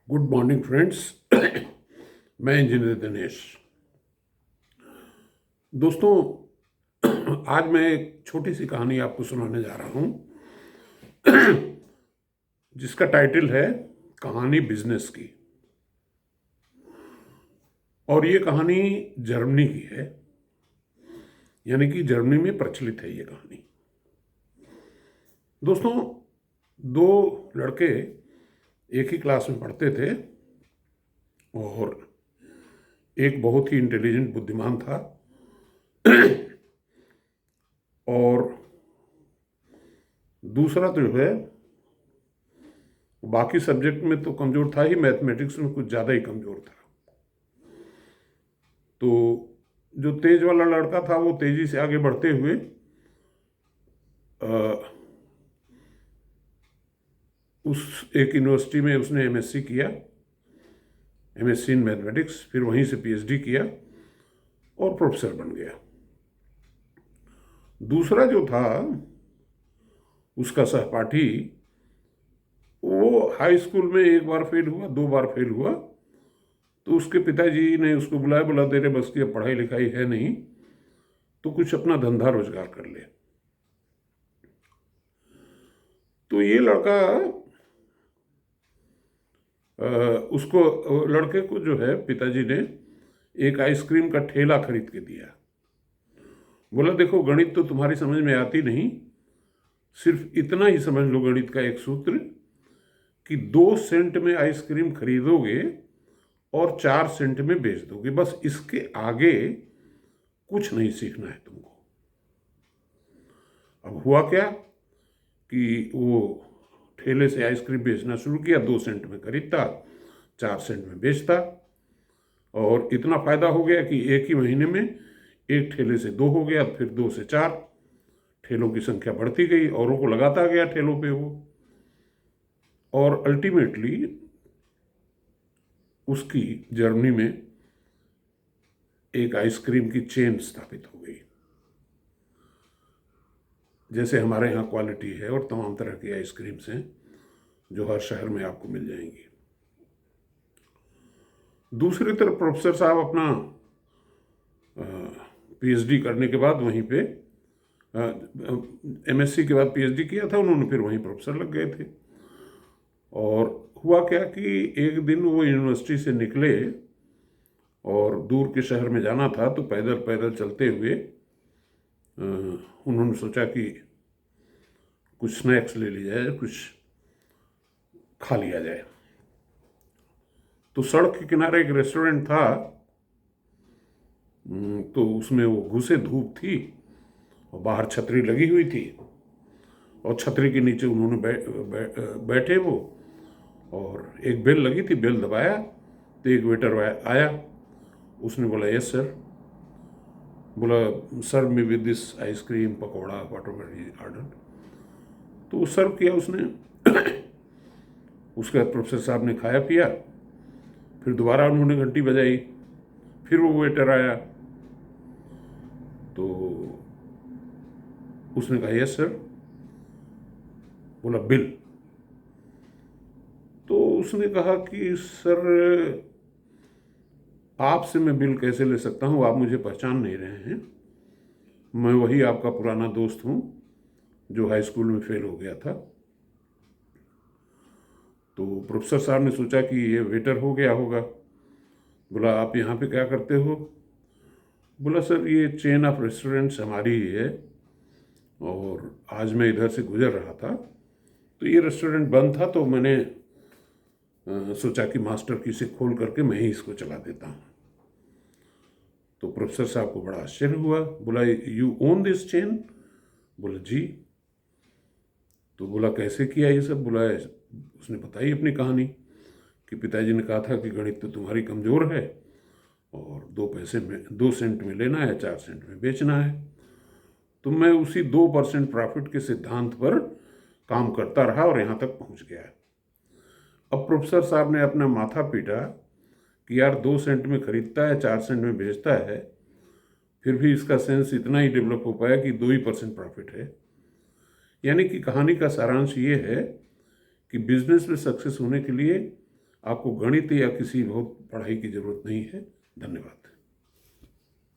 Good morning friends. मैं engineer Dinesh. दोस्तों, आज मैं एक छोटी सी कहानी आपको सुनाने जा रहा हूँ जिसका टाइटल है कहानी बिजनेस की। और ये कहानी जर्मनी की है, यानी कि जर्मनी में प्रचलित है ये कहानी। दोस्तों, दो लड़के एक ही क्लास में पढ़ते थे और एक बहुत ही इंटेलिजेंट बुद्धिमान था और दूसरा तो जो है बाकी सब्जेक्ट में तो कमज़ोर था ही, मैथमेटिक्स में कुछ ज़्यादा ही कमज़ोर था। तो जो तेज वाला लड़का था वो तेज़ी से आगे बढ़ते हुए उस एक यूनिवर्सिटी में उसने एमएससी किया, एमएससी इन मैथमेटिक्स, फिर वहीं से पीएचडी किया और प्रोफेसर बन गया। दूसरा जो था उसका सहपाठी, वो हाई स्कूल में एक बार फेल हुआ, दो बार फेल हुआ, तो उसके पिताजी ने उसको बुलाया, बोला तेरे बस की अब पढ़ाई लिखाई है नहीं, तो कुछ अपना धंधा रोजगार कर ले। तो ये लड़का उसको लड़के को जो है पिताजी ने एक आइसक्रीम का ठेला खरीद के दिया। बोला देखो, गणित तो तुम्हारी समझ में आती नहीं, सिर्फ इतना ही समझ लो गणित का एक सूत्र कि 2 सेंट में आइसक्रीम खरीदोगे और 4 सेंट में बेच दोगे, बस इसके आगे कुछ नहीं सीखना है तुमको। अब हुआ क्या कि वो ठेले से आइसक्रीम बेचना शुरू किया, 2 सेंट में खरीदता, 4 सेंट में बेचता, और इतना फायदा हो गया कि एक ही महीने में एक ठेले से 2 हो गया, फिर 2 से 4, ठेलों की संख्या बढ़ती गई, औरों को लगाता गया ठेलों पे वो, और अल्टीमेटली उसकी जर्मनी में एक आइसक्रीम की चेन स्थापित हो गई। जैसे हमारे यहाँ क्वालिटी है और तमाम तरह की आइसक्रीम्स हैं जो हर शहर में आपको मिल जाएंगी। दूसरी तरफ प्रोफेसर साहब अपना पीएचडी करने के बाद वहीं पे, एमएससी के बाद पीएचडी किया था उन्होंने, फिर वहीं प्रोफेसर लग गए थे। और हुआ क्या कि एक दिन वो यूनिवर्सिटी से निकले और दूर के शहर में जाना था, तो पैदल पैदल चलते हुए उन्होंने सोचा कि कुछ स्नैक्स ले लिया जाए, कुछ खा लिया जाए। तो सड़क के किनारे एक रेस्टोरेंट था, तो उसमें वो घुसे, धूप थी और बाहर छतरी लगी हुई थी, और छतरी के नीचे उन्होंने बैठे वो, और एक बेल लगी थी, बेल दबाया तो एक वेटर आया। उसने बोला यस सर, बोला serve me with this ice cream, pakora, whatever order. तो वो सर्व किया उसने। उसके बाद प्रोफेसर साहब ने खाया पिया, फिर दोबारा उन्होंने घंटी बजाई, फिर वो वेटर आया, तो उसने कहा यस सर, बोला बिल। तो उसने कहा कि सर आपसे मैं बिल कैसे ले सकता हूँ, आप मुझे पहचान नहीं रहे हैं, मैं वही आपका पुराना दोस्त हूँ जो हाई स्कूल में फेल हो गया था। तो प्रोफेसर साहब ने सोचा कि ये वेटर हो गया होगा। बोला आप यहाँ पे क्या करते हो? बोला सर ये चेन ऑफ रेस्टोरेंट्स हमारी ही है, और आज मैं इधर से गुजर रहा था तो ये रेस्टोरेंट बंद था, तो मैंने सोचा कि मास्टर की से खोल करके मैं ही इसको चला देता हूँ। तो प्रोफेसर साहब को बड़ा आश्चर्य हुआ। बोला यू ओन दिस चेन? बोला जी। तो बोला कैसे किया ये सब? बोला उसने बताई अपनी कहानी कि पिताजी ने कहा था कि गणित तो तुम्हारी कमज़ोर है और 2 सेंट में लेना है, 4 सेंट में बेचना है। तो मैं उसी 2% प्रॉफिट के सिद्धांत पर काम करता रहा और यहाँ तक पहुँच गया। अब प्रोफेसर साहब ने अपना माथा पीटा कि यार 2 सेंट में खरीदता है, 4 सेंट में बेचता है, फिर भी इसका सेंस इतना ही डेवलप हो पाया कि 2% प्रॉफिट है। यानी कि कहानी का सारांश ये है कि बिजनेस में सक्सेस होने के लिए आपको गणित या किसी बहुत पढ़ाई की ज़रूरत नहीं है। धन्यवाद।